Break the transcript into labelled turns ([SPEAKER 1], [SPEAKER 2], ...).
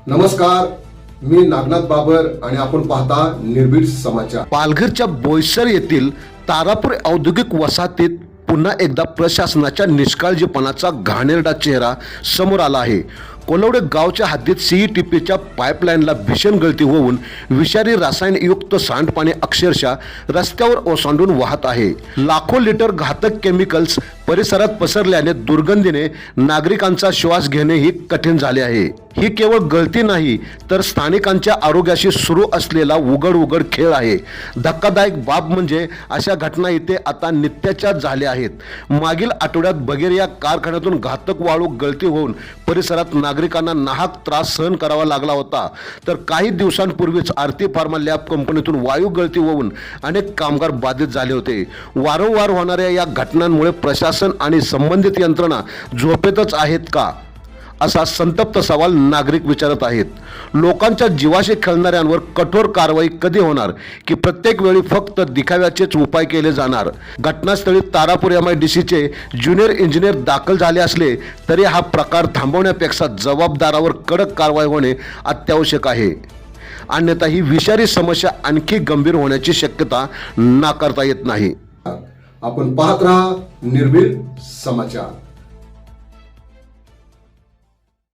[SPEAKER 1] नमस्कार, मी नागनाथ बाबर आणि आपण पाहता निर्भीड समाचार।
[SPEAKER 2] पालघरच्या बोईसर येथील तारापूर औद्योगिक वसाहतीत पुन्हा एकदा प्रशासनाच्या निष्काळजीपणाचा घाणेरडा चेहरा समोर आला आहे। कोलवडे गावच्या हद्दीत सीईटीपीच्या पाईपलाईनला भीषण गळती होऊन विषारी रसायनयुक्त सांडपाणी अक्षरशः रस्त्यावर ओसांडून वाहत आहे। लाखो लिटर घातक केमिकल्स परिसरात पसरल्याने दुर्गंधीने नागरिकांचा श्वास घेणेही कठीण झाले आहे। ही केवळ गळती नाही तर स्थानिकांच्या आरोग्याशी सुरू असलेला उघड खेळ आहे। धक्कादायक बाब म्हणजे अशा घटना इथे आता नित्याच्या झाल्या आहेत। मागील आठवड्यात बगेर या कारखान्यातून घातक वाळू गळती होऊन परिसरात नागरिकांना नाहक त्रास सहन करावा लागला होता, तर काही दिवसांपूर्वीच आरती फार्मा लॅब कंपनीतून वायू गळती होऊन अनेक कामगार बाधित झाले होते। वारंवार होणाऱ्या या घटनांमुळे प्रशासन आणि संबंधित यंत्रणा झोपेतच आहेत का, असा संतप्त सवाल नागरिक विचारत आहेत। लोकांच्या जीवाशी खेळणाऱ्यांवर कठोर कारवाई कधी होणार, की प्रत्येक वेळी फक्त दिखाव्याचेच उपाय केले जाणार? घटनास्थळी तारापूर MIDCचे ज्युनियर इंजिनियर दाखल झाले असले तरी हा प्रकार थांबवण्यापेक्षा जबाबदारावर कडक कारवाई होणे अत्यावश्यक आहे, अन्यथा ही विषारी समस्या आणखी गंभीर होण्याची शक्यता नाकारता येत नाही।
[SPEAKER 1] आपण पाहत राहा निर्भीड समाचार।